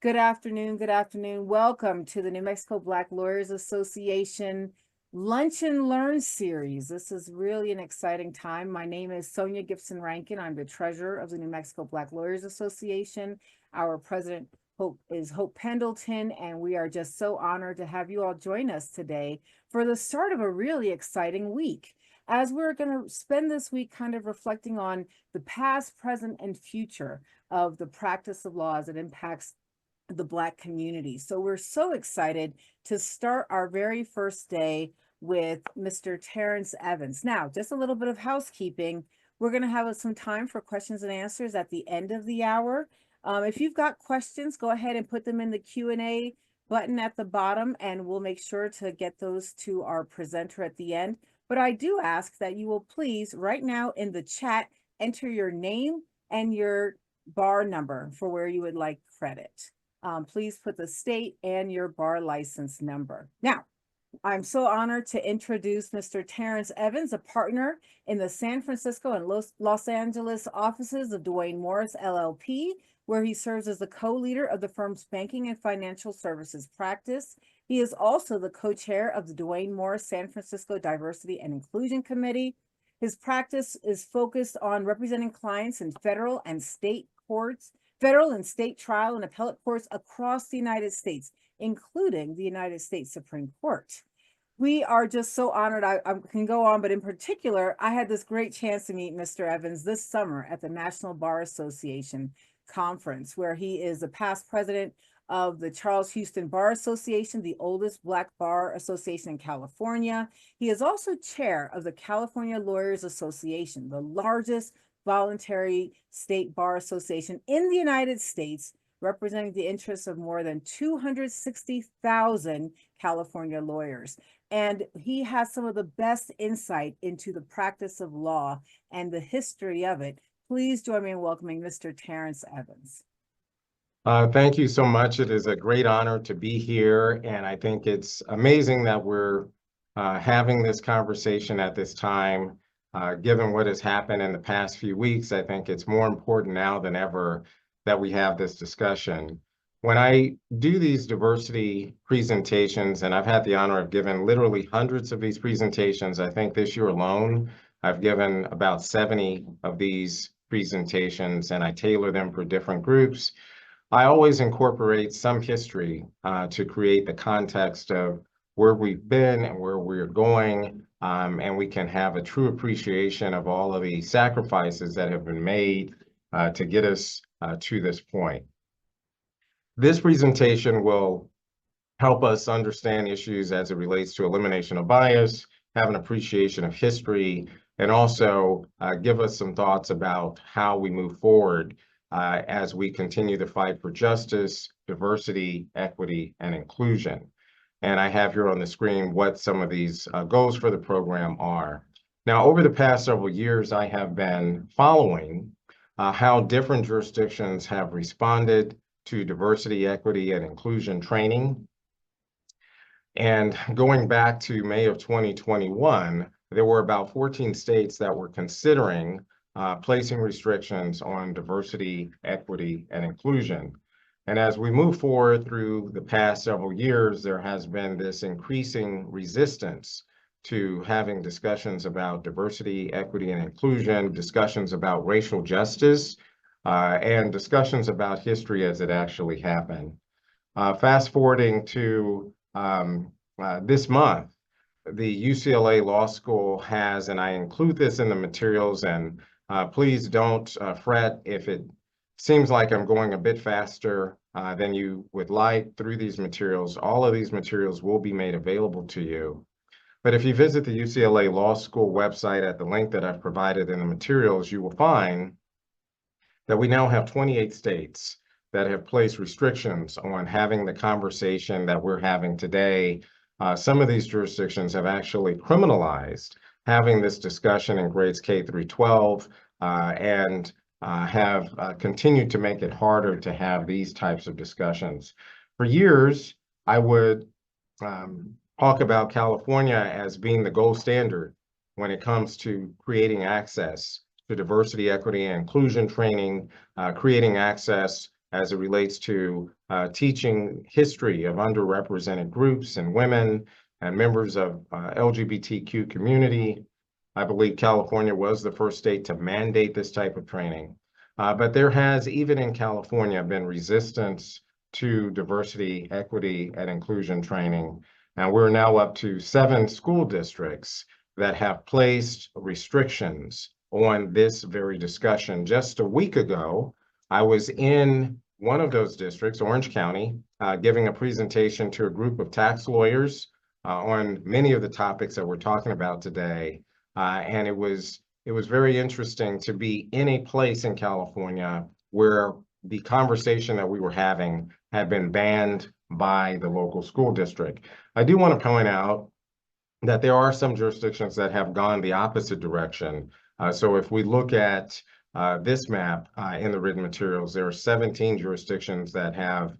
Good afternoon. Good afternoon. Welcome to the New Mexico Black Lawyers Association Lunch and Learn series. This is really an exciting time. My name is Sonia Gibson Rankin. I'm the treasurer of the New Mexico Black Lawyers Association. Our president is Hope Pendleton, and we are just so honored to have you all join us today for the start of a really exciting week. As we're going to spend this week kind of reflecting on the past, present, and future of the practice of law as it impacts the Black community. So we're so excited to start our very first day with Mr. Terrance Evans. Now, just a little bit of housekeeping. We're going to have some time for questions and answers at the end of the hour. If you've got questions, go ahead and put them in the Q&A button at the bottom, and we'll make sure to get those to our presenter at the end. But I do ask that you will please, right now in the chat, enter your name and your bar number for where you would like credit. Please put the state and your bar license number. Now, I'm so honored to introduce Mr. Terrance Evans, a partner in the San Francisco and Los Angeles offices of Duane Morris, LLP, where he serves as the co-leader of the firm's banking and financial services practice. He is also the co-chair of the Duane Morris San Francisco Diversity and Inclusion Committee. His practice is focused on representing clients in federal and state trial and appellate courts across the United States, including the United States Supreme Court. We are just so honored. I can go on, but in particular, I had this great chance to meet Mr. Evans this summer at the National Bar Association conference, where he is a past president of the Charles Houston Bar Association, the oldest Black bar association in California. He is also chair of the California Lawyers Association, the largest voluntary state bar association in the United States, representing the interests of more than 260,000 California lawyers. And he has some of the best insight into the practice of law and the history of it. Please join me in welcoming Mr. Terrance Evans. Thank you so much. It is a great honor to be here, and I think it's amazing that we're having this conversation at this time. Given what has happened in the past few weeks, I think it's more important now than ever that we have this discussion. When I do these diversity presentations, and I've had the honor of giving literally hundreds of these presentations, I think this year alone, I've given about 70 of these presentations, and I tailor them for different groups. I always incorporate some history to create the context of where we've been and where we're going, and we can have a true appreciation of all of the sacrifices that have been made to get us to this point. This presentation will help us understand issues as it relates to elimination of bias, have an appreciation of history, and also give us some thoughts about how we move forward as we continue to fight for justice, diversity, equity, and inclusion. And I have here on the screen what some of these goals for the program are. Now, over the past several years, I have been following how different jurisdictions have responded to diversity, equity, and inclusion training. And going back to May of 2021, there were about 14 states that were considering placing restrictions on diversity, equity, and inclusion. And as we move forward through the past several years, there has been this increasing resistance to having discussions about diversity, equity, and inclusion, discussions about racial justice, and discussions about history as it actually happened. Fast forwarding to this month, the UCLA Law School has, and I include this in the materials, and please don't fret if it seems like I'm going a bit faster than you would like through these materials. All of these materials will be made available to you. But if you visit the UCLA Law School website at the link that I've provided in the materials, you will find that we now have 28 states that have placed restrictions on having the conversation that we're having today. Some of these jurisdictions have actually criminalized having this discussion in grades K through 12 and have continued to make it harder to have these types of discussions. For years, I would talk about California as being the gold standard when it comes to creating access to diversity, equity, and inclusion training, creating access as it relates to teaching history of underrepresented groups and women and members of LGBTQ community. I believe California was the first state to mandate this type of training. But there has, even in California, been resistance to diversity, equity, and inclusion training. And we're now up to 7 school districts that have placed restrictions on this very discussion. Just a week ago, I was in one of those districts, Orange County, giving a presentation to a group of tax lawyers on many of the topics that we're talking about today. And it was very interesting to be in a place in California where the conversation that we were having had been banned by the local school district. I do want to point out that there are some jurisdictions that have gone the opposite direction. So if we look at this map in the written materials, there are 17 jurisdictions that have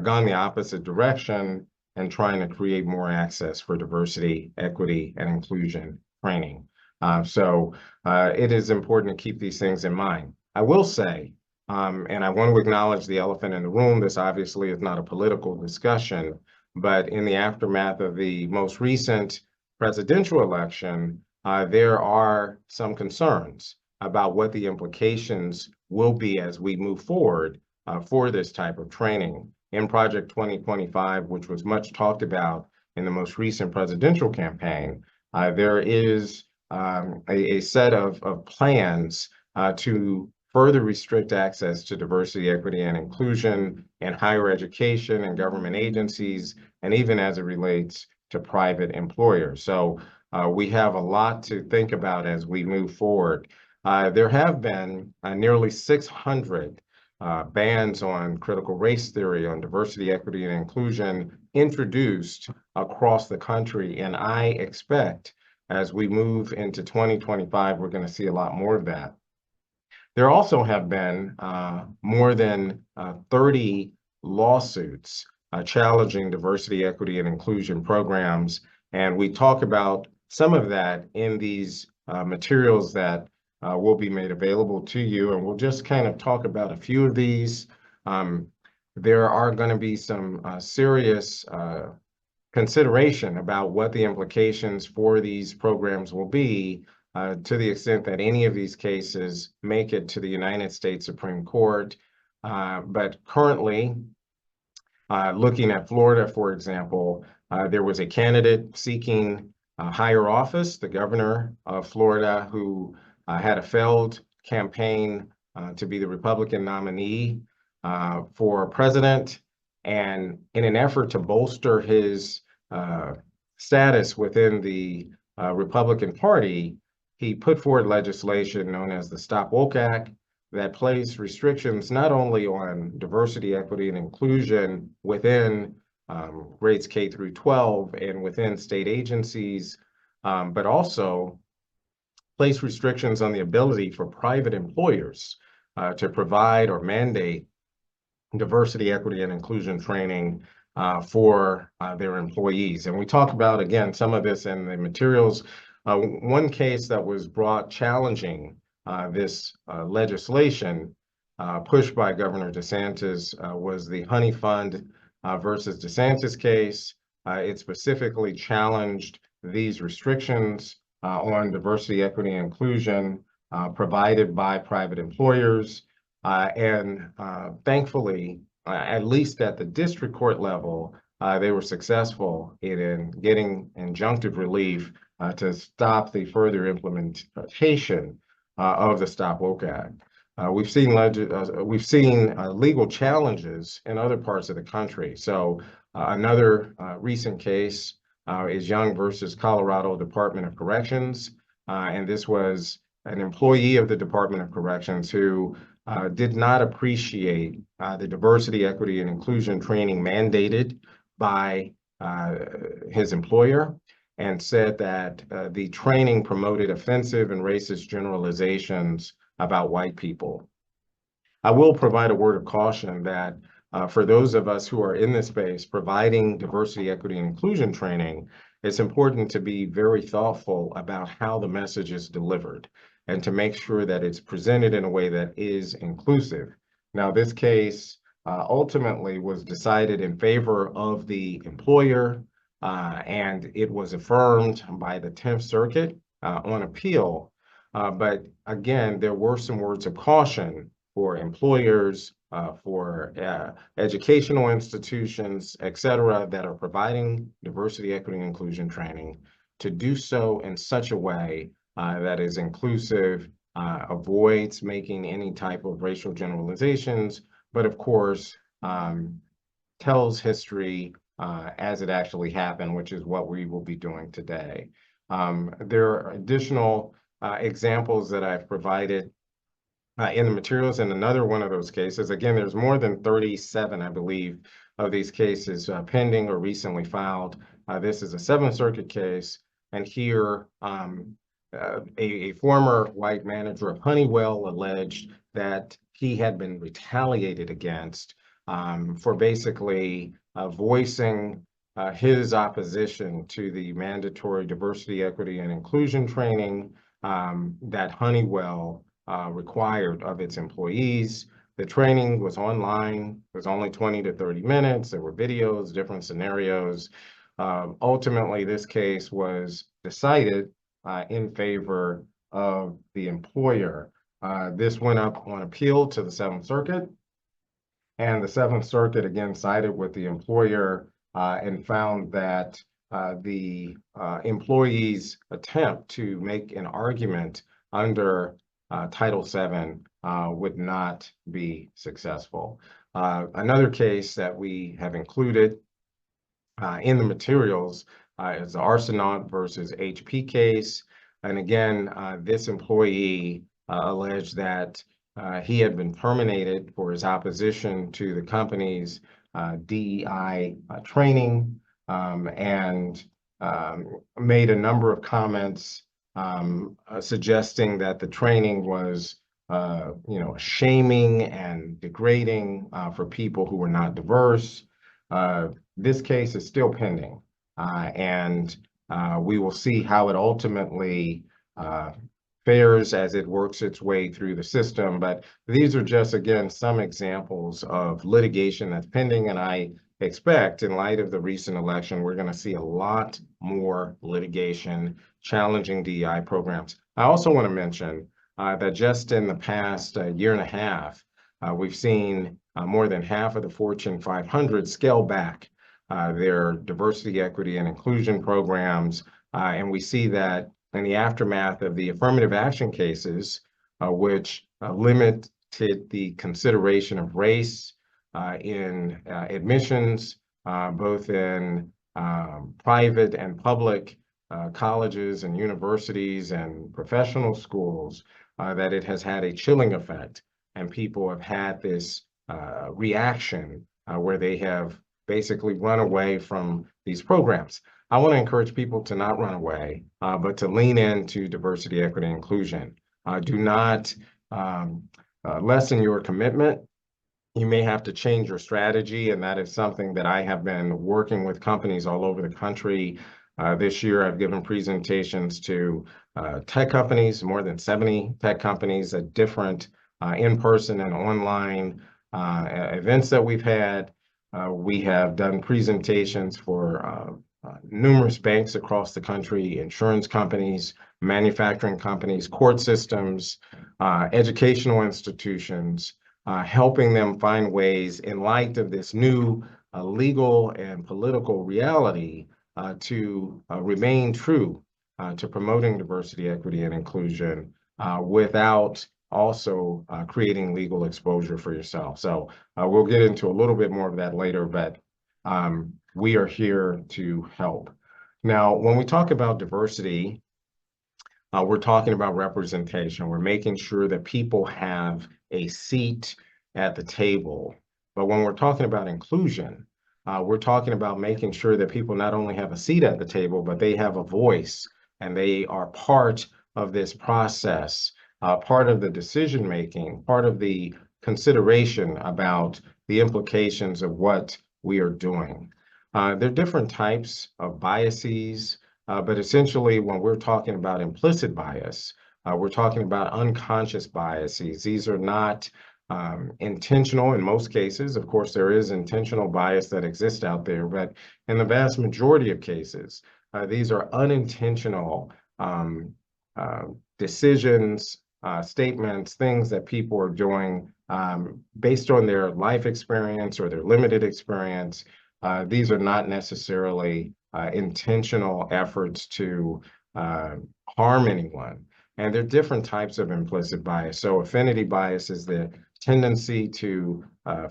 gone the opposite direction and trying to create more access for diversity, equity, and inclusion training. So it is important to keep these things in mind. I will say, and I want to acknowledge the elephant in the room, this obviously is not a political discussion, but in the aftermath of the most recent presidential election, there are some concerns about what the implications will be as we move forward for this type of training. In Project 2025, which was much talked about in the most recent presidential campaign, there is a set of plans to further restrict access to diversity, equity, and inclusion in higher education and government agencies, and even as it relates to private employers. So we have a lot to think about as we move forward. There have been nearly 600 bans on critical race theory, on diversity, equity, and inclusion introduced across the country. And I expect as we move into 2025, we're going to see a lot more of that. There also have been more than 30 lawsuits challenging diversity, equity, and inclusion programs. And we talk about some of that in these materials that will be made available to you. And we'll just kind of talk about a few of these. There are going to be some serious consideration about what the implications for these programs will be to the extent that any of these cases make it to the United States Supreme Court. But currently, looking at Florida, for example, there was a candidate seeking higher office, the governor of Florida, who had a failed campaign to be the Republican nominee for president. And in an effort to bolster his status within the Republican Party, he put forward legislation known as the Stop Woke Act that placed restrictions not only on diversity, equity, and inclusion within grades K through 12 and within state agencies, but also place restrictions on the ability for private employers to provide or mandate diversity, equity, and inclusion training for their employees. And we talk about, again, some of this in the materials. One case that was brought challenging this legislation pushed by Governor DeSantis was the Honey Fund versus DeSantis case. It specifically challenged these restrictions on diversity, equity, and inclusion provided by private employers. And thankfully, at least at the district court level, they were successful in getting injunctive relief to stop the further implementation of the Stop Woke Act. We've seen legal challenges in other parts of the country. So another recent case is Young versus Colorado Department of Corrections. And this was an employee of the Department of Corrections who did not appreciate the diversity, equity, and inclusion training mandated by his employer, and said that the training promoted offensive and racist generalizations about white people. I will provide a word of caution that for those of us who are in this space providing diversity, equity, and inclusion training, it's important to be very thoughtful about how the message is delivered and to make sure that it's presented in a way that is inclusive. Now, this case ultimately was decided in favor of the employer, and it was affirmed by the 10th Circuit on appeal. But again, there were some words of caution for employers, for educational institutions, et cetera, that are providing diversity, equity, and inclusion training to do so in such a way that is inclusive, avoids making any type of racial generalizations, but of course, tells history as it actually happened, which is what we will be doing today. There are additional examples that I've provided in the materials in another one of those cases. Again, there's more than 37, I believe, of these cases pending or recently filed. This is a Seventh Circuit case, and here a former white manager of Honeywell alleged that he had been retaliated against for basically voicing his opposition to the mandatory diversity, equity, and inclusion training that Honeywell required of its employees. The training was online. It was only 20 to 30 minutes. There were videos, different scenarios. Ultimately, this case was decided in favor of the employer. This went up on appeal to the Seventh Circuit, and the Seventh Circuit again sided with the employer and found that the employee's attempt to make an argument under Title VII would not be successful. Another case that we have included in the materials is the Arsenault versus HP case. And again, this employee alleged that he had been terminated for his opposition to the company's DEI training and made a number of comments suggesting that the training was shaming and degrading for people who were not diverse. This case is still pending, and we will see how it ultimately fares as it works its way through the system. But these are just, again, some examples of litigation that's pending, and I expect in light of the recent election, we're going to see a lot more litigation challenging DEI programs. I also want to mention that just in the past year and a half, we've seen more than half of the Fortune 500 scale back their diversity, equity, and inclusion programs. And we see that in the aftermath of the affirmative action cases, which limited the consideration of race in admissions, both in private and public colleges and universities and professional schools, that it has had a chilling effect. And people have had this reaction where they have basically run away from these programs. I want to encourage people to not run away, but to lean into diversity, equity, and inclusion. Do not lessen your commitment. You may have to change your strategy, and that is something that I have been working with companies all over the country. This year, I've given presentations to tech companies, more than 70 tech companies at different in-person and online events that we've had. We have done presentations for numerous banks across the country, insurance companies, manufacturing companies, court systems, educational institutions, helping them find ways in light of this new legal and political reality to remain true to promoting diversity, equity, and inclusion without also creating legal exposure for yourself. So we'll get into a little bit more of that later, but we are here to help. Now, when we talk about diversity, we're talking about representation. We're making sure that people have a seat at the table. But when we're talking about inclusion, we're talking about making sure that people not only have a seat at the table, but they have a voice and they are part of this process, part of the decision-making, part of the consideration about the implications of what we are doing. There are different types of biases, but essentially when we're talking about implicit bias, we're talking about unconscious biases. These are not intentional in most cases. Of course, there is intentional bias that exists out there, but in the vast majority of cases, these are unintentional um, decisions, statements, things that people are doing based on their life experience or their limited experience. These are not necessarily intentional efforts to uh, harm anyone. And there are different types of implicit bias. So affinity bias is the tendency to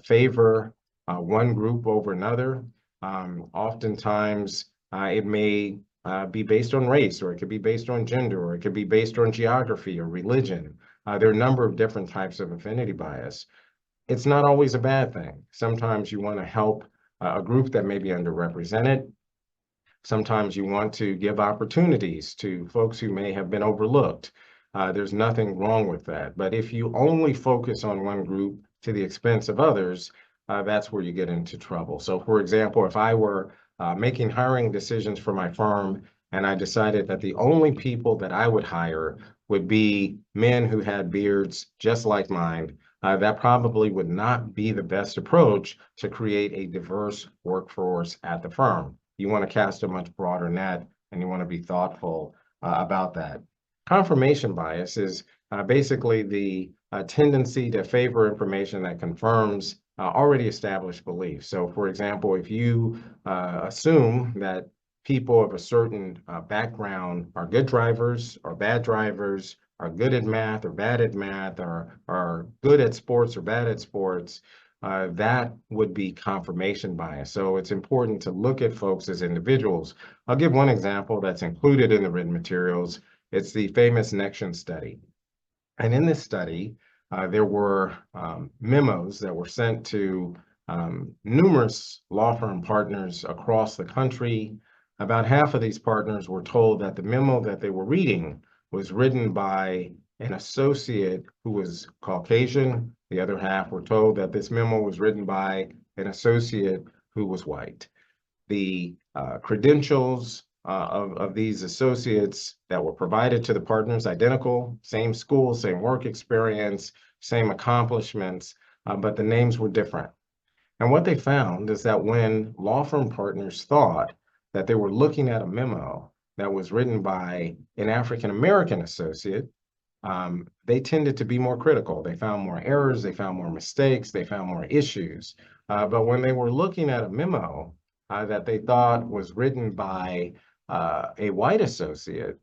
favor one group over another. Oftentimes, it may be based on race, or it could be based on gender, or it could be based on geography or religion. There are a number of different types of affinity bias. It's not always a bad thing. Sometimes you want to help a group that may be underrepresented. Sometimes you want to give opportunities to folks who may have been overlooked. There's nothing wrong with that. But if you only focus on one group to the expense of others, that's where you get into trouble. So, for example, if I were making hiring decisions for my firm and I decided that the only people that I would hire would be men who had beards just like mine, that probably would not be the best approach to create a diverse workforce at the firm. You want to cast a much broader net, and you want to be thoughtful about that. Confirmation bias is basically the tendency to favor information that confirms already established beliefs. So, for example, if you assume that people of a certain background are good drivers or bad drivers, are good at math or bad at math, or are good at sports or bad at sports, that would be confirmation bias. So it's important to look at folks as individuals. I'll give one example that's included in the written materials. It's the famous Nexion study. And in this study, there were memos that were sent to numerous law firm partners across the country. About half of these partners were told that the memo that they were reading was written by an associate who was Caucasian. The other half were told that this memo was written by an associate who was white. The credentials of these associates that were provided to the partners, identical, same school, same work experience, same accomplishments, but the names were different. And what they found is that when law firm partners thought that they were looking at a memo that was written by an African American associate, they tended to be more critical. They found more errors, they found more mistakes, they found more issues. But when they were looking at a memo that they thought was written by a white associate,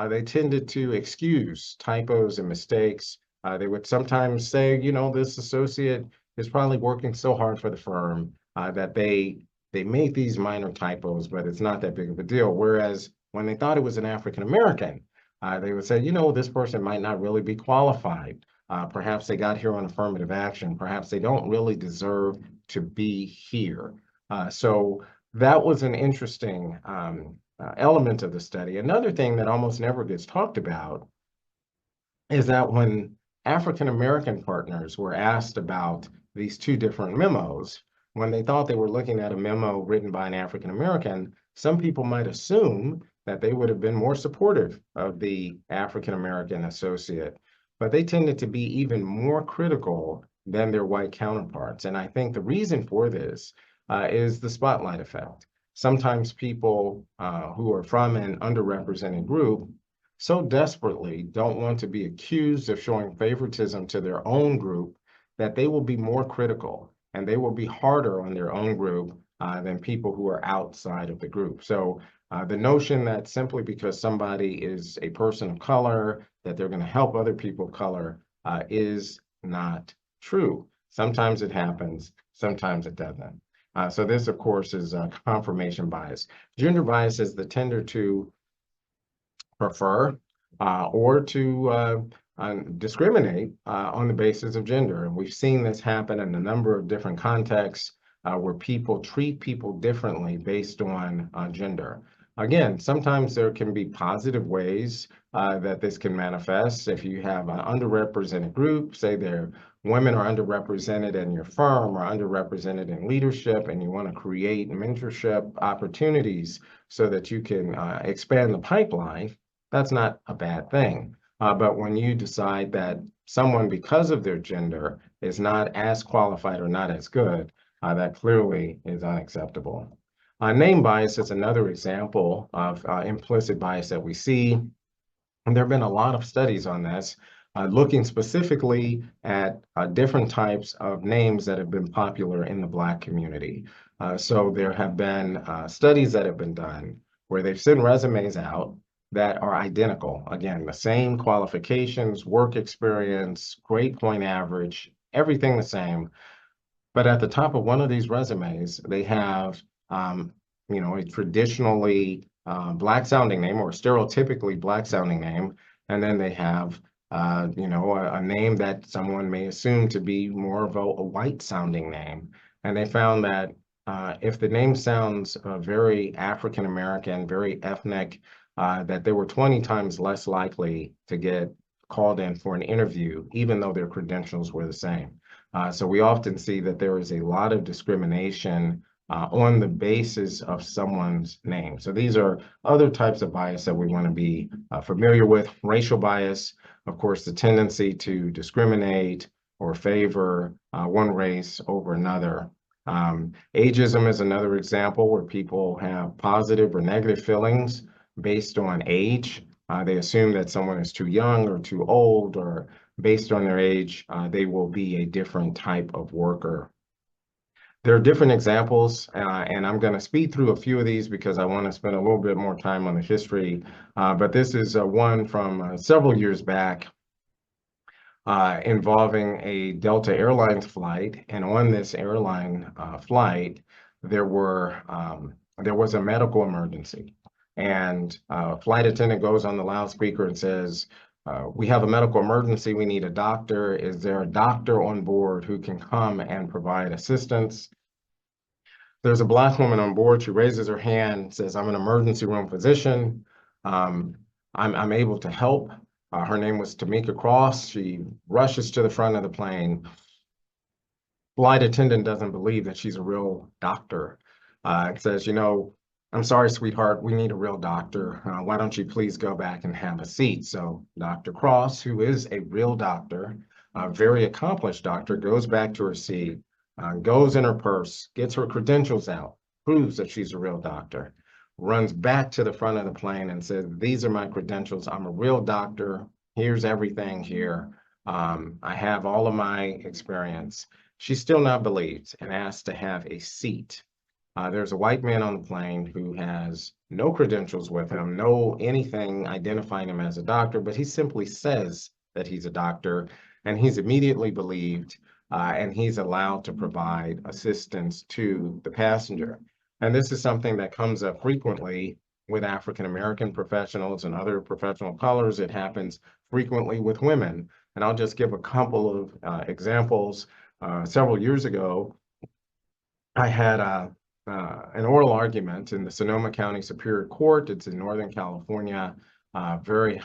they tended to excuse typos and mistakes. They would sometimes say, you know, this associate is probably working so hard for the firm that they make these minor typos, but it's not that big of a deal. Whereas when they thought it was an African American, they would say, you know, this person might not really be qualified. Perhaps they got here on affirmative action. Perhaps they don't really deserve to be here. So that was an interesting element of the study. Another thing that almost never gets talked about is that when African American partners were asked about these two different memos, when they thought they were looking at a memo written by an African American, some people might assume that they would have been more supportive of the African American associate, but they tended to be even more critical than their white counterparts. And I think the reason for this is the spotlight effect. Sometimes people who are from an underrepresented group so desperately don't want to be accused of showing favoritism to their own group that they will be more critical and they will be harder on their own group than people who are outside of the group. So the notion that simply because somebody is a person of color, that they're going to help other people of color is not true. Sometimes it happens, sometimes it doesn't. So this, of course, is confirmation bias. Gender bias is the tender to prefer or to discriminate on the basis of gender. And we've seen this happen in a number of different contexts where people treat people differently based on gender. Again, sometimes there can be positive ways that this can manifest. If you have an underrepresented group, say their women are underrepresented in your firm or underrepresented in leadership, and you want to create mentorship opportunities so that you can expand the pipeline, that's not a bad thing. But when you decide that someone, because of their gender, is not as qualified or not as good, that clearly is unacceptable. Name bias is another example of implicit bias that we see. And there have been a lot of studies on this, looking specifically at different types of names that have been popular in the Black community. So there have been studies that have been done where they've sent resumes out that are identical. Again, the same qualifications, work experience, grade point average, everything the same. But at the top of one of these resumes, they have, a traditionally Black sounding name or stereotypically Black sounding name. And then they have, a name that someone may assume to be more of a white sounding name. And they found that if the name sounds very African American, very ethnic, that they were 20 times less likely to get called in for an interview, even though their credentials were the same. So we often see that there is a lot of discrimination on the basis of someone's name. So these are other types of bias that we want to be familiar with. Racial bias, of course, the tendency to discriminate or favor one race over another. Ageism is another example where people have positive or negative feelings based on age. They assume that someone is too young or too old, or based on their age, they will be a different type of worker. There are different examples, and I'm going to speed through a few of these because I want to spend a little bit more time on the history. But this is one from several years back involving a Delta Airlines flight. And on this airline flight, there was a medical emergency. And flight attendant goes on the loudspeaker and says, we have a medical emergency. We need a doctor. Is there a doctor on board who can come and provide assistance? There's a Black woman on board. She raises her hand, says, I'm an emergency room physician. I'm able to help. Her name was Tamika Cross. She rushes to the front of the plane. Flight attendant doesn't believe that she's a real doctor. It says, I'm sorry, sweetheart, we need a real doctor. Why don't you please go back and have a seat? So Dr. Cross, who is a real doctor, a very accomplished doctor, goes back to her seat, goes in her purse, gets her credentials out, proves that she's a real doctor, runs back to the front of the plane and says, these are my credentials. I'm a real doctor. Here's everything here. I have all of my experience. She's still not believed and asked to have a seat. There's a white man on the plane who has no credentials with him, no anything identifying him as a doctor, but he simply says that he's a doctor, and he's immediately believed, and he's allowed to provide assistance to the passenger. And this is something that comes up frequently with African American professionals and other professional colors. It happens frequently with women. And I'll just give a couple of examples. Several years ago, I had an oral argument in the Sonoma County Superior Court. It's in Northern California, very,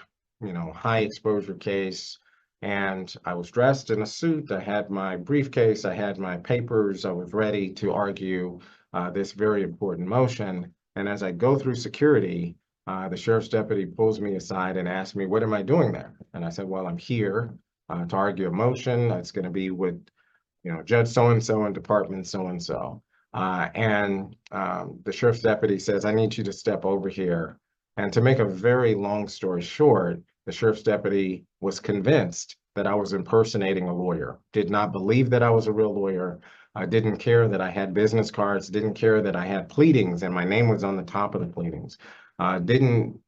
high exposure case. And I was dressed in a suit. I had my briefcase. I had my papers. I was ready to argue this very important motion. And as I go through security, the sheriff's deputy pulls me aside and asks me, what am I doing there? And I said, well, I'm here to argue a motion. It's going to be with, Judge so-and-so and Department so-and-so. The sheriff's deputy says, I need you to step over here. And to make a very long story short, the sheriff's deputy was convinced that I was impersonating a lawyer, did not believe that I was a real lawyer, didn't care that I had business cards, didn't care that I had pleadings and my name was on the top of the pleadings, didn't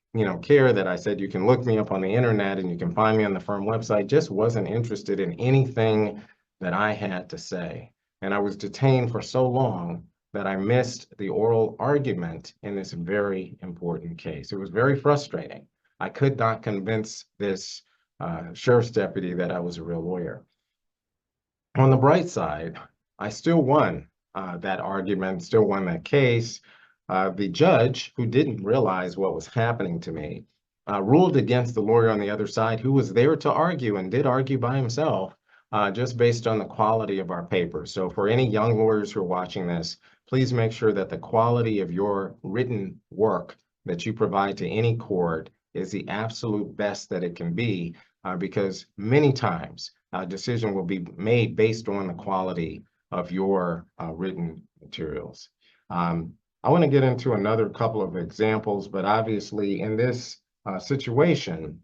care that I said you can look me up on the internet and you can find me on the firm website, just wasn't interested in anything that I had to say. And I was detained for so long that I missed the oral argument in this very important case. It was very frustrating. I could not convince this sheriff's deputy that I was a real lawyer. On the bright side, I still won that argument, still won that case. The judge, who didn't realize what was happening to me, ruled against the lawyer on the other side, who was there to argue and did argue by himself, just based on the quality of our papers. So for any young lawyers who are watching this, please make sure that the quality of your written work that you provide to any court is the absolute best that it can be, because many times decision will be made based on the quality of your written materials. I want to get into another couple of examples, but obviously in this situation,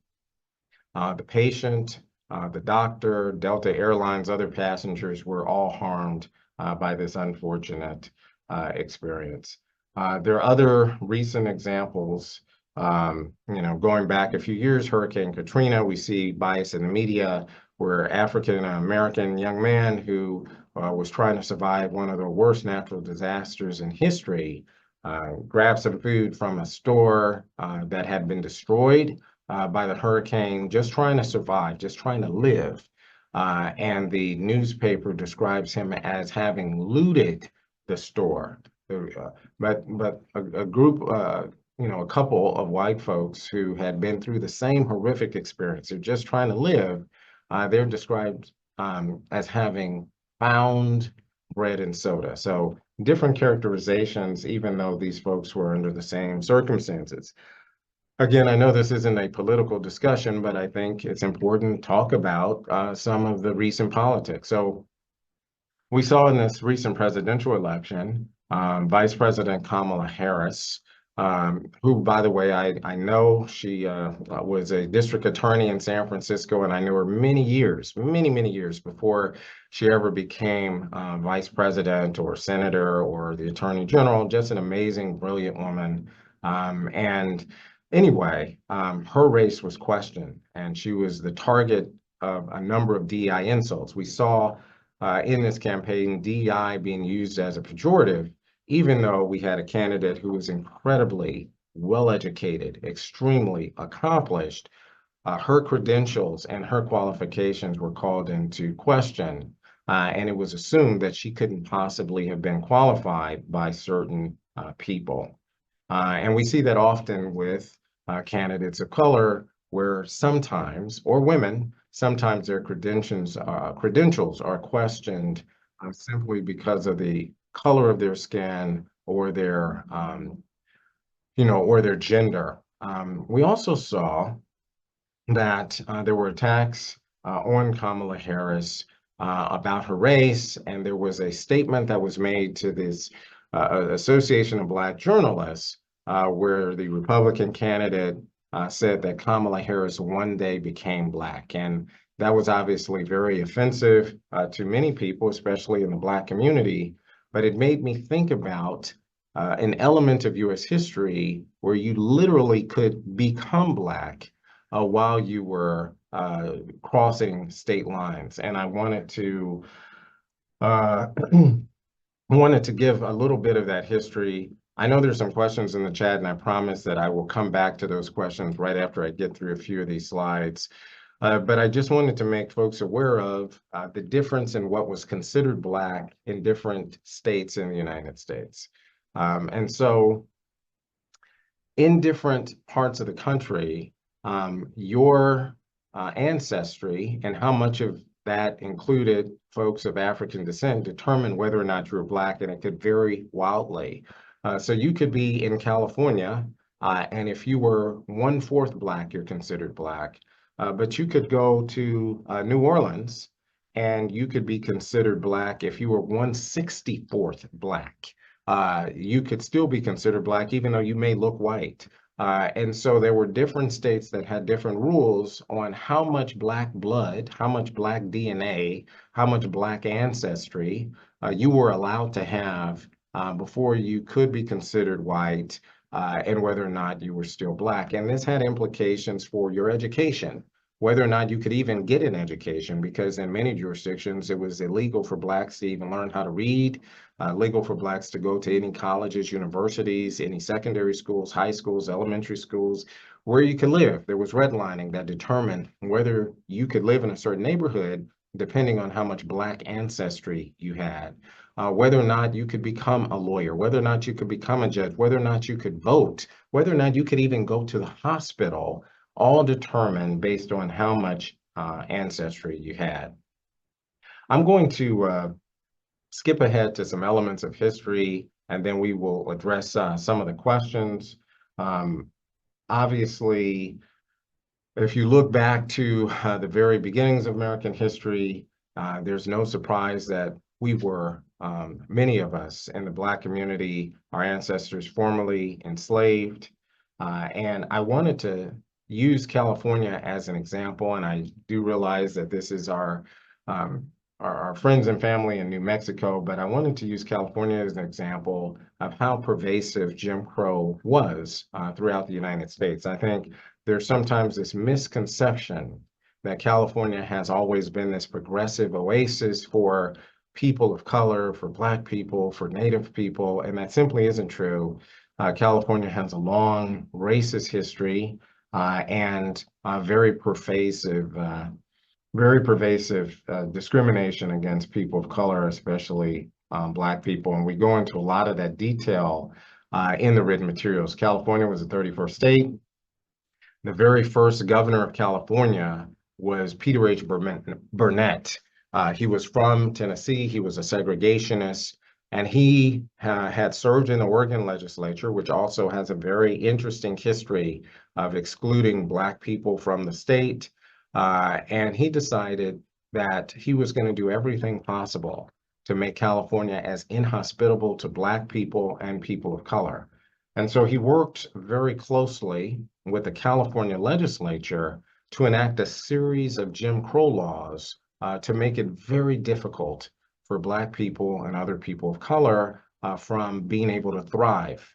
the patient, the doctor, Delta Airlines, other passengers were all harmed by this unfortunate experience. There are other recent examples, going back a few years, Hurricane Katrina, we see bias in the media where African-American young man who was trying to survive one of the worst natural disasters in history, grabbed some food from a store that had been destroyed by the hurricane, just trying to survive, just trying to live. And the newspaper describes him as having looted the store. But a group, a couple of white folks who had been through the same horrific experience, they're just trying to live, they're described as having found bread and soda. So different characterizations, even though these folks were under the same circumstances. Again, I know this isn't a political discussion, but I think it's important to talk about some of the recent politics. So we saw in this recent presidential election, Vice President Kamala Harris, who, by the way, I know she was a district attorney in San Francisco, and I knew her many years, many years before she ever became vice president or senator or the attorney general. Just an amazing, brilliant woman. And anyway, her race was questioned, and she was the target of a number of DEI insults. We saw in this campaign, DEI being used as a pejorative, even though we had a candidate who was incredibly well-educated, extremely accomplished. Her credentials and her qualifications were called into question, and it was assumed that she couldn't possibly have been qualified by certain people. And we see that often with candidates of color, where sometimes, or women, sometimes their credentials are questioned simply because of the color of their skin or their, or their gender. We also saw that there were attacks on Kamala Harris about her race, and there was a statement that was made to this Association of Black Journalists, where the Republican candidate said that Kamala Harris one day became Black. And that was obviously very offensive to many people, especially in the Black community. But it made me think about an element of US history where you literally could become Black while you were crossing state lines. And I wanted to give a little bit of that history. I know there's some questions in the chat, and I promise that I will come back to those questions right after I get through a few of these slides. But I just wanted to make folks aware of the difference in what was considered Black in different states in the United States. And so in different parts of the country, your ancestry and how much of that included folks of African descent determined whether or not you were Black, and it could vary wildly. So you could be in California, and if you were 1/4 Black, you're considered Black. But you could go to New Orleans, and you could be considered Black if you were 1/64 Black. You could still be considered Black, even though you may look white. And so there were different states that had different rules on how much Black blood, how much Black DNA, how much Black ancestry you were allowed to have before you could be considered white, and whether or not you were still Black. And this had implications for your education, whether or not you could even get an education, because in many jurisdictions, it was illegal for Blacks to even learn how to read, legal for Blacks to go to any colleges, universities, any secondary schools, high schools, elementary schools, where you could live. There was redlining that determined whether you could live in a certain neighborhood depending on how much Black ancestry you had, whether or not you could become a lawyer, whether or not you could become a judge, whether or not you could vote, whether or not you could even go to the hospital, all determined based on how much ancestry you had. I'm going to skip ahead to some elements of history, and then we will address some of the questions. Obviously, If you look back to the very beginnings of American history, there's no surprise that we were, many of us in the Black community, our ancestors formerly enslaved. And I wanted to use California as an example, and I do realize that this is um, our friends and family in New Mexico, but I wanted to use California as an example of how pervasive Jim Crow was throughout the United States. I think there's sometimes this misconception that California has always been this progressive oasis for people of color, for Black people, for Native people, and that simply isn't true. California has a long racist history and very pervasive discrimination against people of color, especially Black people. And we go into a lot of that detail in the written materials. California was the 31st state. The very first governor of California was Peter H. Burnett. He was from Tennessee. He was a segregationist, and he had served in the Oregon legislature, which also has a very interesting history of excluding Black people from the state. And he decided that he was going to do everything possible to make California as inhospitable to Black people and people of color. And so he worked very closely with the California legislature to enact a series of Jim Crow laws to make it very difficult for Black people and other people of color from being able to thrive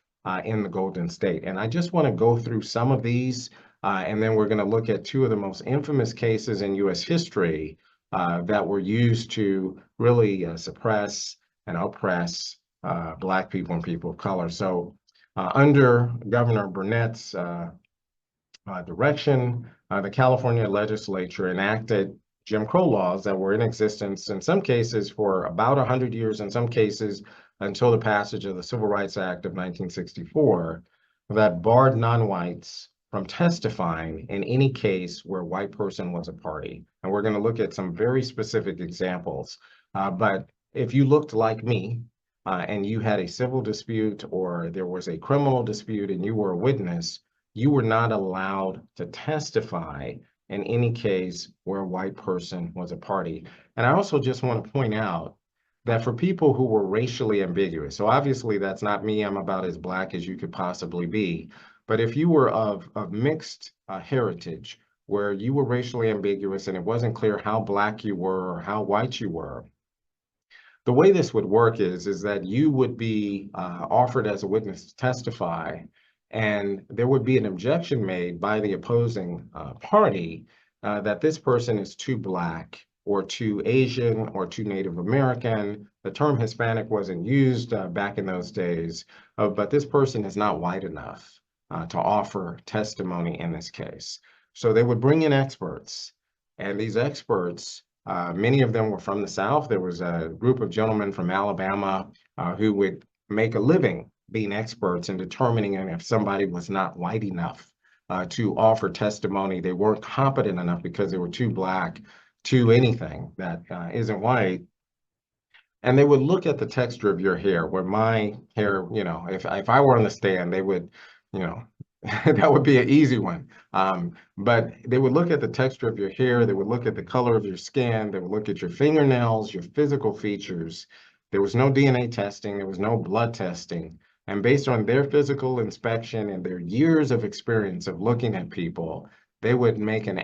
in the Golden State. And I just want to go through some of these, and then we're going to look at two of the most infamous cases in U.S. history that were used to really suppress and oppress Black people and people of color. So under Governor Burnett's direction, the California legislature enacted Jim Crow laws that were in existence in some cases for about 100 years, in some cases until the passage of the Civil Rights Act of 1964, that barred non-whites from testifying in any case where a white person was a party. And we're going to look at some very specific examples. But if you looked like me, and you had a civil dispute or there was a criminal dispute and you were a witness, you were not allowed to testify in any case where a white person was a party. And I also just want to point out that for people who were racially ambiguous, so obviously that's not me, I'm about as Black as you could possibly be, but if you were of mixed heritage, where you were racially ambiguous and it wasn't clear how Black you were or how white you were, the way this would work is that you would be offered as a witness to testify, and there would be an objection made by the opposing party that this person is too Black or too Asian or too Native American. The term Hispanic wasn't used back in those days, but this person is not white enough to offer testimony in this case. So they would bring in experts, and these experts many of them were from the South. There was a group of gentlemen from Alabama who would make a living being experts in determining if somebody was not white enough to offer testimony. They weren't competent enough because they were too Black to anything that isn't white. And they would look at the texture of your hair, where my hair, if I were on the stand, they would, you know, that would be an easy one. But they would look at the texture of your hair, they would look at the color of your skin, they would look at your fingernails, your physical features. There was no DNA testing, there was no blood testing. And based on their physical inspection and their years of experience of looking at people, they would give an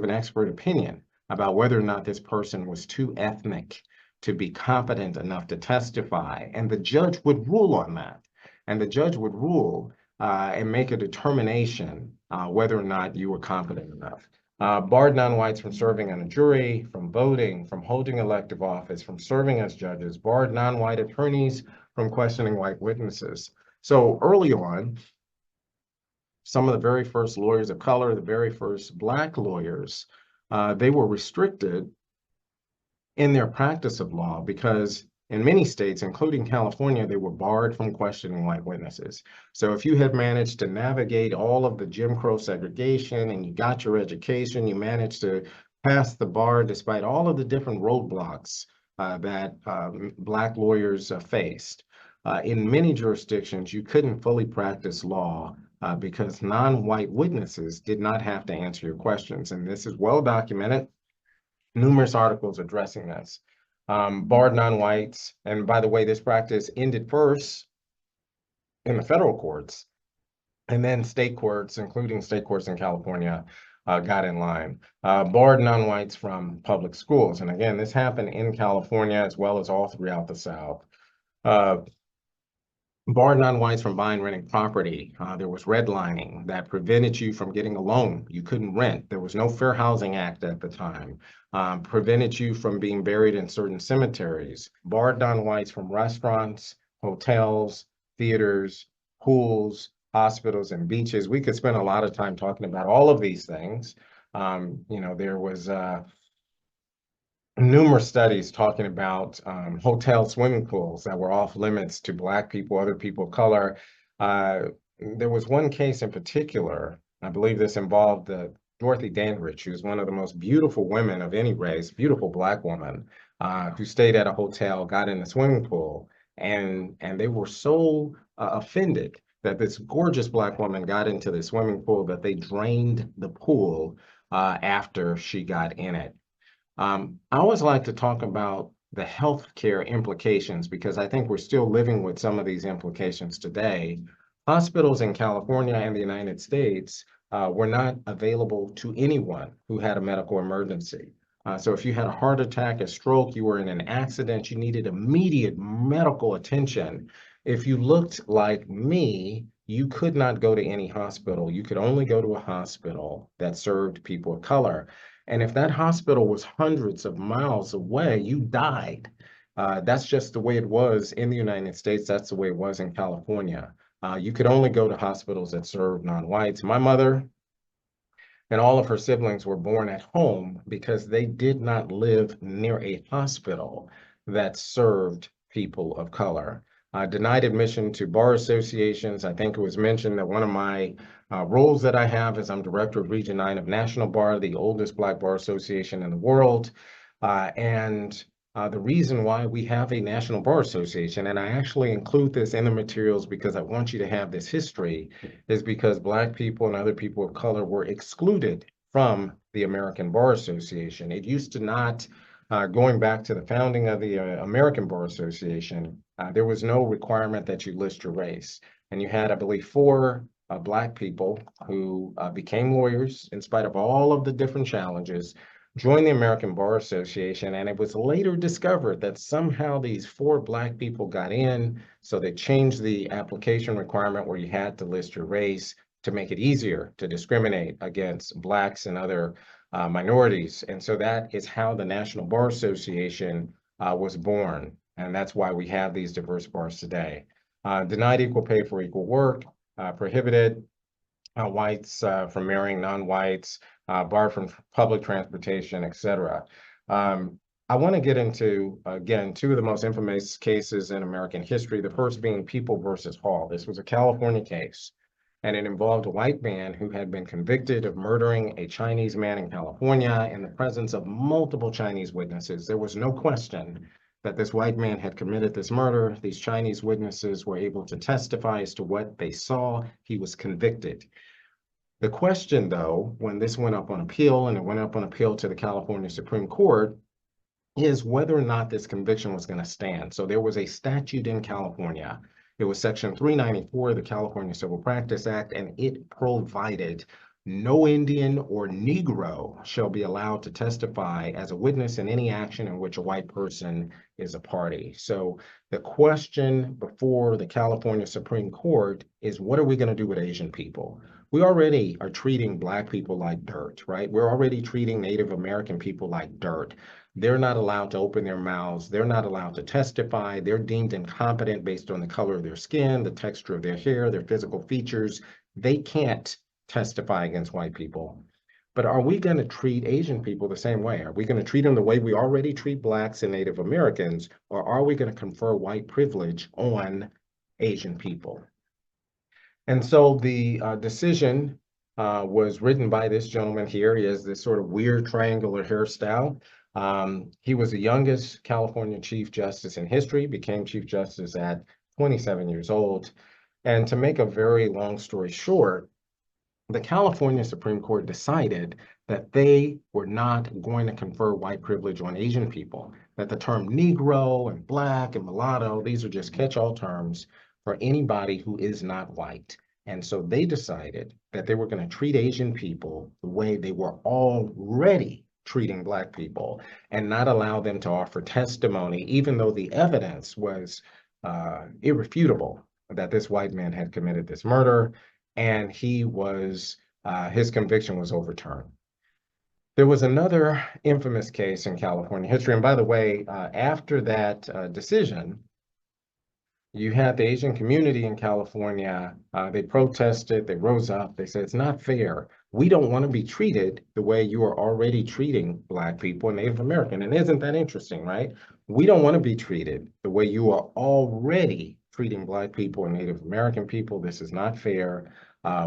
expert opinion about whether or not this person was too ethnic to be competent enough to testify. And the judge would rule on that. And the judge would rule and make a determination whether or not you were competent enough. Barred non-whites from serving on a jury, from voting, from holding elective office, from serving as judges, barred non-white attorneys from questioning white witnesses. So early on, some of the very first lawyers of color, the very first Black lawyers, they were restricted in their practice of law because in many states, including California, they were barred from questioning white witnesses. So if you had managed to navigate all of the Jim Crow segregation and you got your education, you managed to pass the bar despite all of the different roadblocks that Black lawyers faced. In many jurisdictions, you couldn't fully practice law because non-white witnesses did not have to answer your questions. And this is well documented, numerous articles addressing this. Barred non-whites, and by the way, this practice ended first in the federal courts, and then state courts, including state courts in California, got in line. Barred non-whites from public schools. And again, this happened in California as well as all throughout the South. Barred non-whites from buying, renting property. There was redlining that prevented you from getting a loan. You couldn't rent. There was no Fair Housing Act at the time. Prevented you from being buried in certain cemeteries. Barred non-whites from restaurants, hotels, theaters, pools, hospitals, and beaches. We could spend a lot of time talking about all of these things. There was numerous studies talking about hotel swimming pools that were off limits to Black people, other people of color. There was one case in particular, I believe this involved Dorothy Dandridge, who's one of the most beautiful women of any race, beautiful Black woman, who stayed at a hotel, got in the swimming pool, and they were so offended that this gorgeous Black woman got into the swimming pool that they drained the pool after she got in it. I always like to talk about the healthcare implications because I think we're still living with some of these implications today. Hospitals in California and the United States were not available to anyone who had a medical emergency. So if you had a heart attack, a stroke, you were in an accident, you needed immediate medical attention. If you looked like me, you could not go to any hospital. You could only go to a hospital that served people of color. And if that hospital was hundreds of miles away, you died. That's just the way it was in the United States. That's the way it was in California. You could only go to hospitals that served non-whites. My mother and all of her siblings were born at home because they did not live near a hospital that served people of color. Denied admission to bar associations. I think it was mentioned that one of my roles that I have is I'm director of Region 9 of National Bar, the oldest Black bar association in the world. And the reason why we have a National Bar Association, and I actually include this in the materials because I want you to have this history, is because Black people and other people of color were excluded from the American Bar Association. It used to not, going back to the founding of the American Bar Association, there was no requirement that you list your race. And you had, I believe, four Black people who became lawyers in spite of all of the different challenges, joined the American Bar Association, and it was later discovered that somehow these four Black people got in, so they changed the application requirement where you had to list your race to make it easier to discriminate against Blacks and other minorities. And so that is how the National Bar Association was born, and that's why we have these diverse bars today. Denied equal pay for equal work, prohibited whites from marrying non-whites, barred from public transportation, et cetera. I want to get into, again, two of the most infamous cases in American history, the first being People versus Hall. This was a California case, and it involved a white man who had been convicted of murdering a Chinese man in California in the presence of multiple Chinese witnesses. There was no question that this white man had committed this murder. These Chinese witnesses were able to testify as to what they saw. He was convicted. The question, though, when this went up on appeal, and it went up on appeal to the California Supreme Court, is whether or not this conviction was going to stand. So there was a statute in California. It was Section 394 of the California Civil Practice Act, and it provided no Indian or Negro shall be allowed to testify as a witness in any action in which a white person is a party. So the question before the California Supreme Court is, what are we going to do with Asian people? We already are treating Black people like dirt, right? We're already treating Native American people like dirt. They're not allowed to open their mouths. They're not allowed to testify. They're deemed incompetent based on the color of their skin, the texture of their hair, their physical features. They can't testify against white people. But are we going to treat Asian people the same way? Are we going to treat them the way we already treat Blacks and Native Americans, or are we going to confer white privilege on Asian people? And so the decision was written by this gentleman here. He has this sort of weird triangular hairstyle. He was the youngest California Chief Justice in history, became Chief Justice at 27 years old. And to make a very long story short, the California Supreme Court decided that they were not going to confer white privilege on Asian people, that the term Negro and Black and mulatto, these are just catch-all terms for anybody who is not white. And so they decided that they were going to treat Asian people the way they were already treating Black people and not allow them to offer testimony, even though the evidence was irrefutable that this white man had committed this murder and his conviction was overturned. There was another infamous case in California history. And by the way, after that decision, you had the Asian community in California. They protested, they rose up, they said, it's not fair. We don't want to be treated the way you are already treating Black people and Native American. And isn't that interesting, right? We don't want to be treated the way you are already treating Black people and Native American people. This is not fair.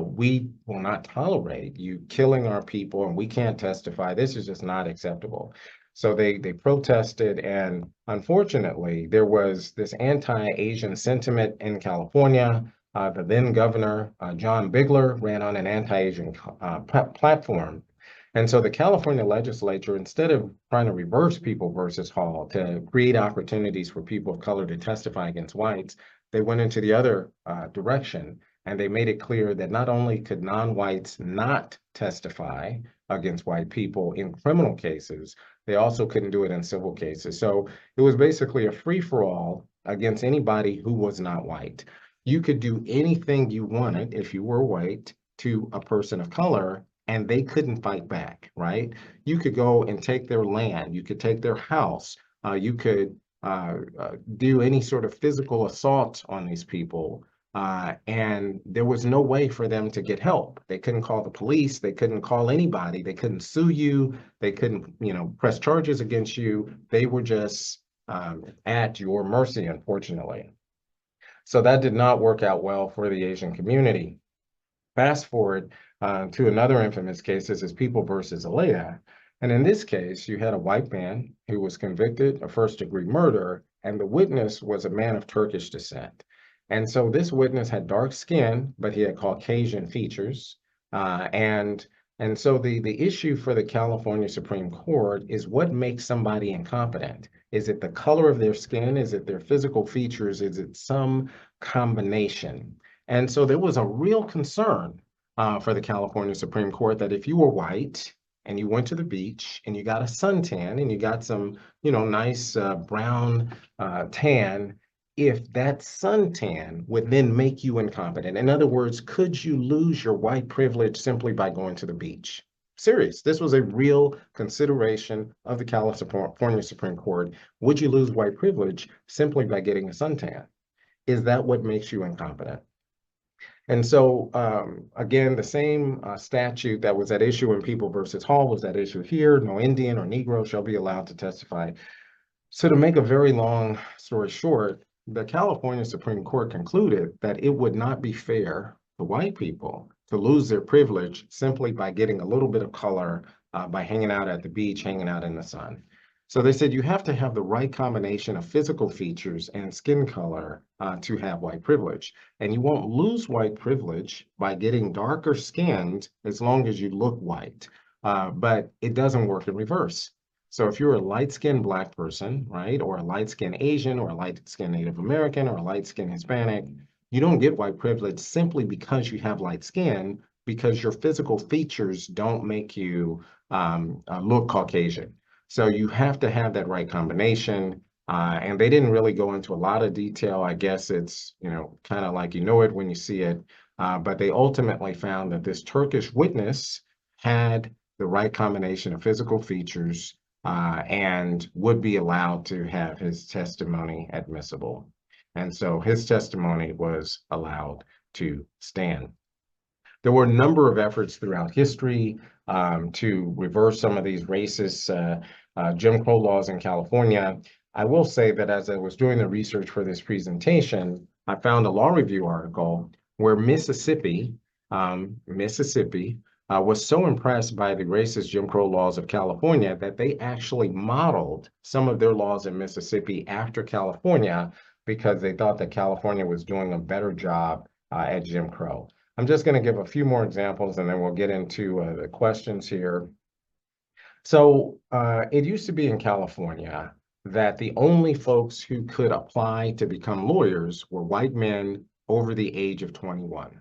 We will not tolerate you killing our people, and we can't testify. This is just not acceptable. So they protested, and unfortunately, there was this anti-Asian sentiment in California. The then governor, John Bigler, ran on an anti-Asian platform. And so the California legislature, instead of trying to reverse People versus Hall to create opportunities for people of color to testify against whites, they went into the other direction. And they made it clear that not only could non-whites not testify against white people in criminal cases, they also couldn't do it in civil cases. So it was basically a free-for-all against anybody who was not white. You could do anything you wanted if you were white to a person of color, and they couldn't fight back, right? You could go and take their land, you could take their house, you could do any sort of physical assault on these people. And there was no way for them to get help. They couldn't call the police. They couldn't call anybody. They couldn't sue you. They couldn't, press charges against you. They were just at your mercy, unfortunately. So that did not work out well for the Asian community. Fast forward to another infamous case. This is People versus Alea. And in this case, you had a white man who was convicted of first-degree murder, and the witness was a man of Turkish descent. And so this witness had dark skin, but he had Caucasian features. And so the issue for the California Supreme Court is what makes somebody incompetent? Is it the color of their skin? Is it their physical features? Is it some combination? And so there was a real concern for the California Supreme Court that if you were white and you went to the beach and you got a suntan and you got some, nice brown tan, if that suntan would then make you incompetent. In other words, could you lose your white privilege simply by going to the beach? Serious. This was a real consideration of the California Supreme Court. Would you lose white privilege simply by getting a suntan? Is that what makes you incompetent? And so, again, the same statute that was at issue in People versus Hall was at issue here. No Indian or Negro shall be allowed to testify. So to make a very long story short, the California Supreme Court concluded that it would not be fair for white people to lose their privilege simply by getting a little bit of color by hanging out at the beach, hanging out in the sun. So they said you have to have the right combination of physical features and skin color to have white privilege. And you won't lose white privilege by getting darker skinned as long as you look white. But it doesn't work in reverse. So if you're a light-skinned Black person, right, or a light-skinned Asian, or a light-skinned Native American, or a light-skinned Hispanic, you don't get white privilege simply because you have light skin, because your physical features don't make you look Caucasian. So you have to have that right combination. And they didn't really go into a lot of detail. I guess it's, kind of like it when you see it. But they ultimately found that this Turkish witness had the right combination of physical features and would be allowed to have his testimony admissible. And so his testimony was allowed to stand. There were a number of efforts throughout history to reverse some of these racist Jim Crow laws in California. I will say that as I was doing the research for this presentation, I found a law review article where Mississippi was so impressed by the racist Jim Crow laws of California that they actually modeled some of their laws in Mississippi after California because they thought that California was doing a better job at Jim Crow. I'm just going to give a few more examples and then we'll get into the questions here. So it used to be in California that the only folks who could apply to become lawyers were white men over the age of 21,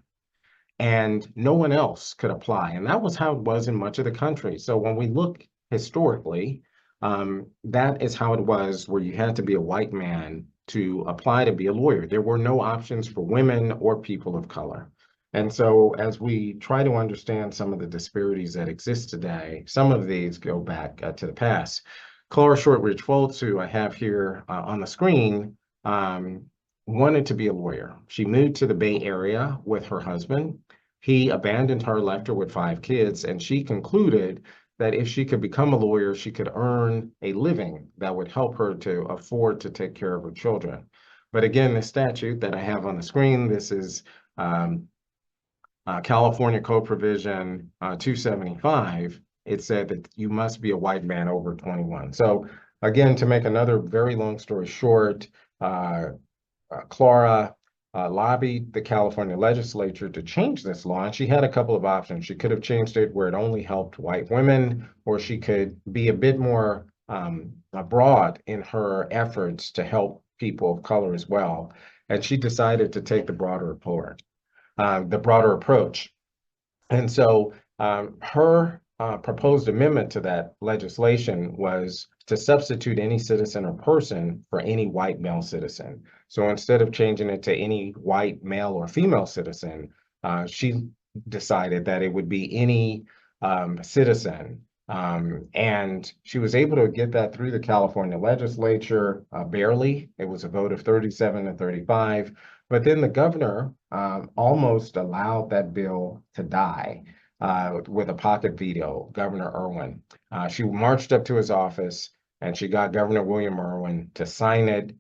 and no one else could apply. And that was how it was in much of the country. So when we look historically, that is how it was, where you had to be a white man to apply to be a lawyer. There were no options for women or people of color. And so as we try to understand some of the disparities that exist today, some of these go back to the past. Clara Shortridge Foltz, who I have here on the screen, wanted to be a lawyer. She moved to the Bay Area with her husband. He abandoned her, left her with 5 kids, and she concluded that if she could become a lawyer, she could earn a living that would help her to afford to take care of her children. But again, the statute that I have on the screen, this is California Code Provision 275. It said that you must be a white man over 21. So again, to make another very long story short, Clara lobbied the California legislature to change this law, and she had a couple of options. She could have changed it where it only helped white women, or she could be a bit more broad in her efforts to help people of color as well. And she decided to take the broader approach. And so her proposed amendment to that legislation was to substitute any citizen or person for any white male citizen. So instead of changing it to any white male or female citizen, she decided that it would be any citizen. And she was able to get that through the California legislature barely. It was a vote of 37 to 35. But then the governor almost allowed that bill to die with a pocket veto, Governor Irwin. She marched up to his office and she got Governor William Irwin to sign it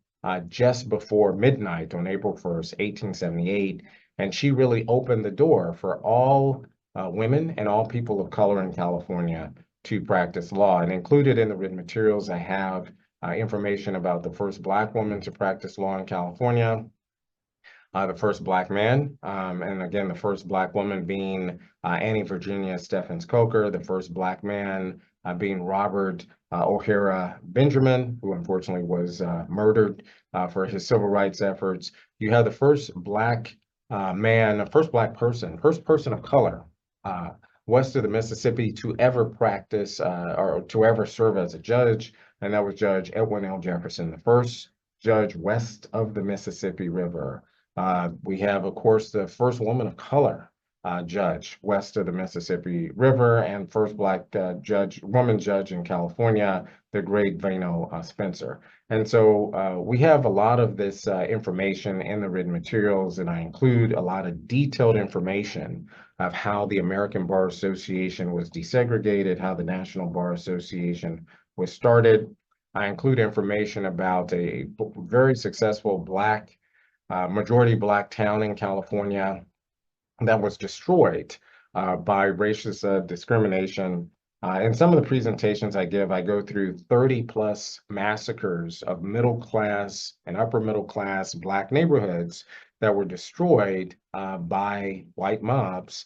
just before midnight on April 1st, 1878. And she really opened the door for all women and all people of color in California to practice law. And included in the written materials, I have information about the first Black woman to practice law in California, the first Black man, and again, the first Black woman being Annie Virginia Stephens Coker, the first Black man being Robert O'Hara Benjamin, who unfortunately was murdered for his civil rights efforts. You have the first Black man, first Black person, first person of color west of the Mississippi to ever practice or to ever serve as a judge, and that was Judge Edwin L. Jefferson, the first judge west of the Mississippi River. We have, of course, the first woman of color judge west of the Mississippi River, and first Black woman judge in California, the great Vano Spencer. And so we have a lot of this information in the written materials, and I include a lot of detailed information of how the American Bar Association was desegregated, how the National Bar Association was started. I include information about a very successful majority Black town in California that was destroyed by racist discrimination. In some of the presentations I give, I go through 30 plus massacres of middle class and upper middle class Black neighborhoods that were destroyed by white mobs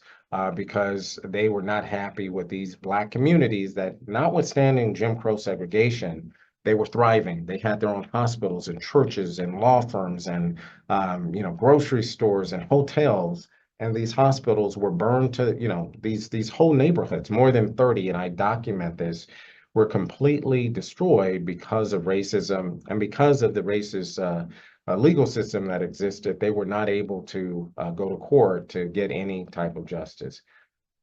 because they were not happy with these Black communities that, notwithstanding Jim Crow segregation, they were thriving. They had their own hospitals and churches and law firms and grocery stores and hotels. And these hospitals were burned to, these whole neighborhoods, more than 30, and I document this, were completely destroyed because of racism and because of the racist legal system that existed. They were not able to go to court to get any type of justice.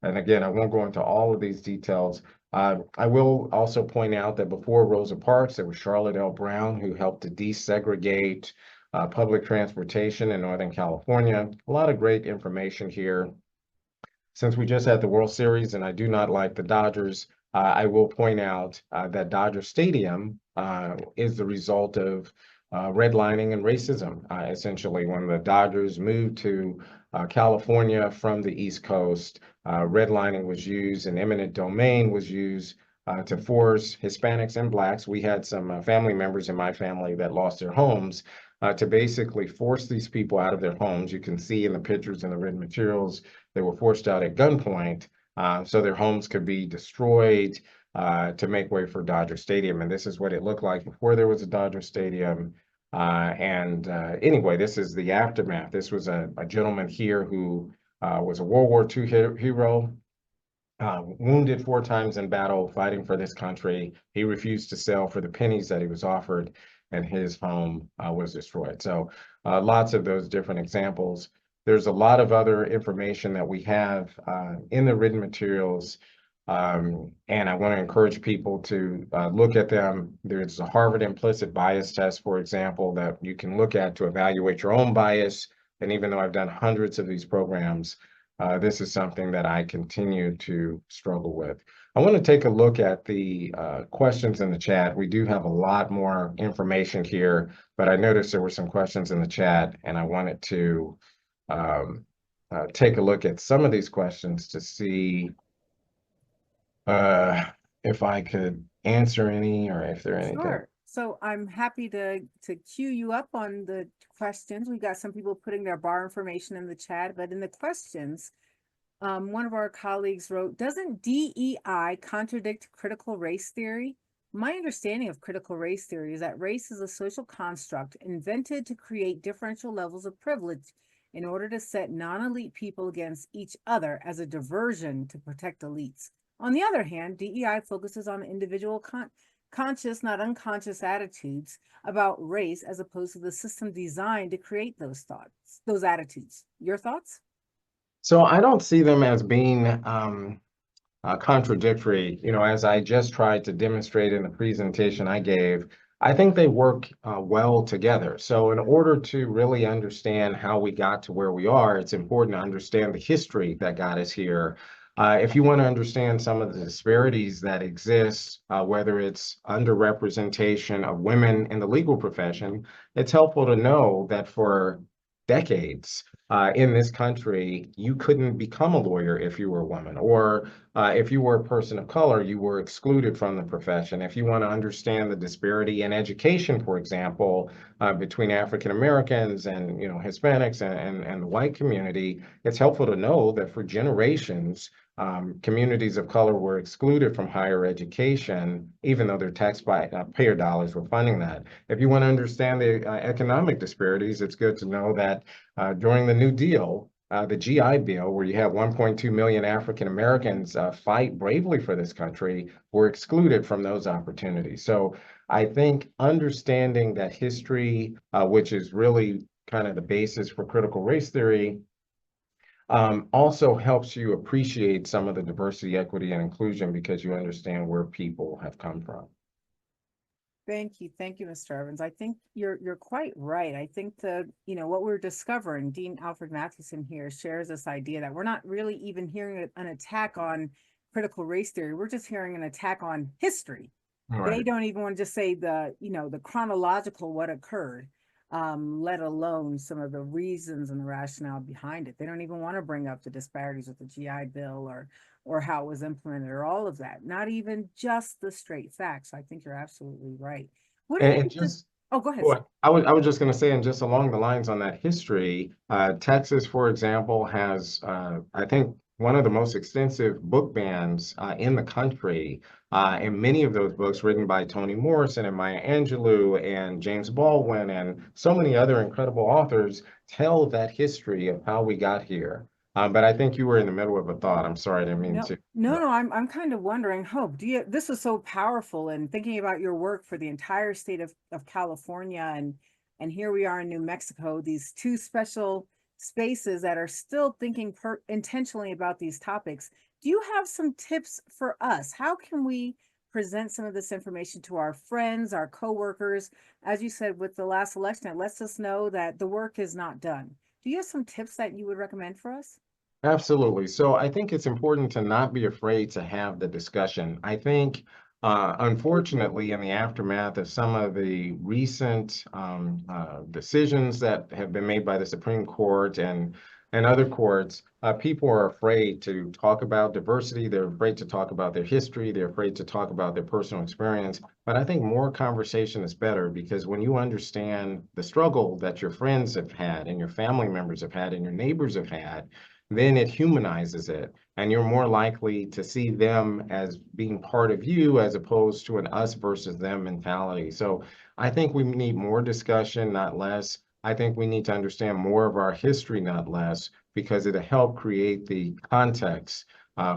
And again, I won't go into all of these details. I will also point out that before Rosa Parks, there was Charlotte L. Brown, who helped to desegregate public transportation in Northern California. A lot of great information here. Since we just had the World Series and I do not like the Dodgers, I will point out that Dodger Stadium is the result of redlining and racism. Essentially, when the Dodgers moved to California from the East Coast, redlining was used and eminent domain was used to force Hispanics and Blacks. We had some family members in my family that lost their homes, to basically force these people out of their homes. You can see in the pictures and the written materials, they were forced out at gunpoint, so their homes could be destroyed, to make way for Dodger Stadium. And this is what it looked like before there was a Dodger Stadium. Anyway, this is the aftermath. This was a gentleman here who was a World War II hero, wounded 4 times in battle, fighting for this country. He refused to sell for the pennies that he was offered, and his home was destroyed. So lots of those different examples. There's a lot of other information that we have in the written materials, and I want to encourage people to look at them. There's a Harvard implicit bias test, for example, that you can look at to evaluate your own bias. And even though I've done hundreds of these programs, this is something that I continue to struggle with. I want to take a look at the questions in the chat. We do have a lot more information here, but I noticed there were some questions in the chat, and I wanted to take a look at some of these questions to see if I could answer any, or if there are anything. Sure. So I'm happy to queue you up on the questions. We got some people putting their bar information in the chat, but in the questions, one of our colleagues wrote, doesn't DEI contradict critical race theory? My understanding of critical race theory is that race is a social construct invented to create differential levels of privilege in order to set non-elite people against each other as a diversion to protect elites. On the other hand, DEI focuses on individual conscious, not unconscious attitudes about race, as opposed to the system designed to create those attitudes. Your thoughts? So I don't see them as being contradictory. As I just tried to demonstrate in the presentation I gave, I think they work well together. So in order to really understand how we got to where we are, it's important to understand the history that got us here. If you want to understand some of the disparities that exist, whether it's underrepresentation of women in the legal profession, it's helpful to know that for decades in this country, you couldn't become a lawyer if you were a woman, or if you were a person of color, you were excluded from the profession. If you want to understand the disparity in education, for example, between African Americans and Hispanics and the white community, it's helpful to know that for generations, communities of color were excluded from higher education, even though their taxpayer dollars were funding that. If you want to understand the economic disparities, it's good to know that during the New Deal, the GI Bill, where you have 1.2 million African Americans fight bravely for this country, were excluded from those opportunities. So I think understanding that history, which is really kind of the basis for critical race theory, also helps you appreciate some of the diversity, equity, and inclusion, because you understand where people have come from. Thank you, Mr. Evans. I think you're quite right. I think what we're discovering, Dean Alfred Mathewson here shares this idea that we're not really even hearing an attack on critical race theory. We're just hearing an attack on history. Right. They don't even want to just say the chronological what occurred, let alone some of the reasons and the rationale behind it. They don't even want to bring up the disparities with the GI Bill or how it was implemented or all of that. Not even just the straight facts. I think you're absolutely right. What do you just? Oh, go ahead. Well, I was just going to say, and just along the lines on that history, Texas, for example, has I think one of the most extensive book bans in the country. And many of those books written by Toni Morrison and Maya Angelou and James Baldwin and so many other incredible authors tell that history of how we got here. But I think you were in the middle of a thought. I'm sorry, I didn't mean to. No, I'm kind of wondering, Hope, this was so powerful, and thinking about your work for the entire state of California, and here we are in New Mexico, these two special spaces that are still thinking intentionally about these topics. Do you have some tips for us? How can we present some of this information to our friends, our coworkers? As you said, with the last election, it lets us know that the work is not done. Do you have some tips that you would recommend for us? Absolutely. So I think it's important to not be afraid to have the discussion. I think, unfortunately, in the aftermath of some of the recent decisions that have been made by the Supreme Court and and other courts, people are afraid to talk about diversity. They're afraid to talk about their history. They're afraid to talk about their personal experience. But I think more conversation is better because when you understand the struggle that your friends have had and your family members have had and your neighbors have had, then it humanizes it. And you're more likely to see them as being part of you as opposed to an us versus them mentality. So I think we need more discussion, not less. I think we need to understand more of our history, not less, because it'll help create the context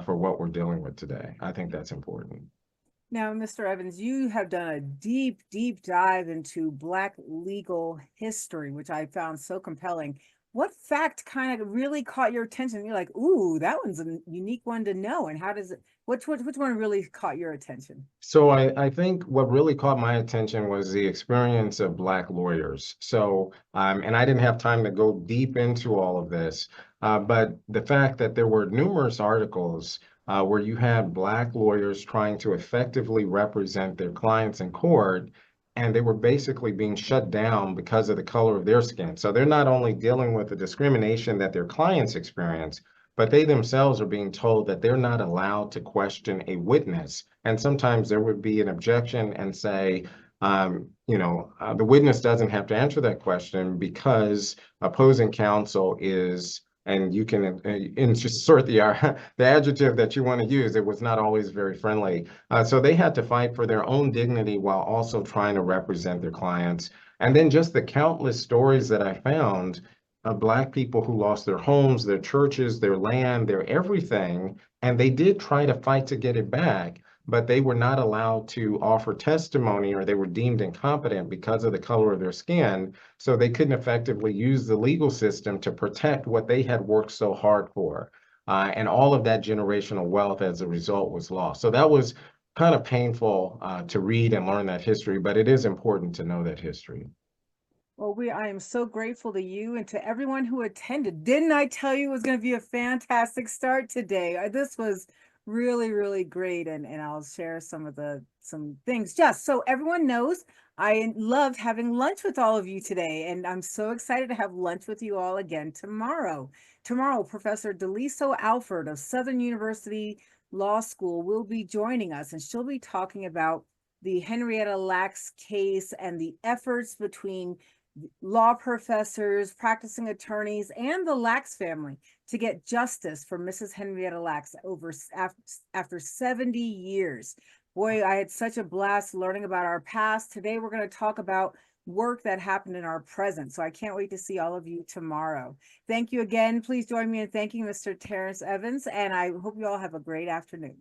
for what we're dealing with today. I think that's important. Now, Mr. Evans, you have done a deep, deep dive into Black legal history, which I found so compelling. What fact kind of really caught your attention? You're like, ooh, that one's a unique one to know. And how does it, which one really caught your attention? So I think what really caught my attention was the experience of Black lawyers. So, and I didn't have time to go deep into all of this, but the fact that there were numerous articles where you had Black lawyers trying to effectively represent their clients in court, and they were basically being shut down because of the color of their skin. So they're not only dealing with the discrimination that their clients experience, but they themselves are being told that they're not allowed to question a witness. And sometimes there would be an objection and say, the witness doesn't have to answer that question because opposing counsel is, and you can insert the adjective that you want to use. It was not always very friendly. So they had to fight for their own dignity while also trying to represent their clients. And then just the countless stories that I found of Black people who lost their homes, their churches, their land, their everything, and they did try to fight to get it back, but they were not allowed to offer testimony or they were deemed incompetent because of the color of their skin. So they couldn't effectively use the legal system to protect what they had worked so hard for. And all of that generational wealth as a result was lost. So that was kind of painful to read and learn that history, but it is important to know that history. Well, I am so grateful to you and to everyone who attended. Didn't I tell you it was going to be a fantastic start today? This was really, really great. And I'll share some things just so everyone knows. I loved having lunch with all of you today, and I'm so excited to have lunch with you all again tomorrow. Tomorrow, Professor Deliso Alford of Southern University Law School will be joining us, and she'll be talking about the Henrietta Lacks case and the efforts between law professors, practicing attorneys, and the Lacks family to get justice for Mrs. Henrietta Lacks after 70 years. Boy, I had such a blast learning about our past. Today, we're going to talk about work that happened in our present. So I can't wait to see all of you tomorrow. Thank you again. Please join me in thanking Mr. Terrance Evans, and I hope you all have a great afternoon.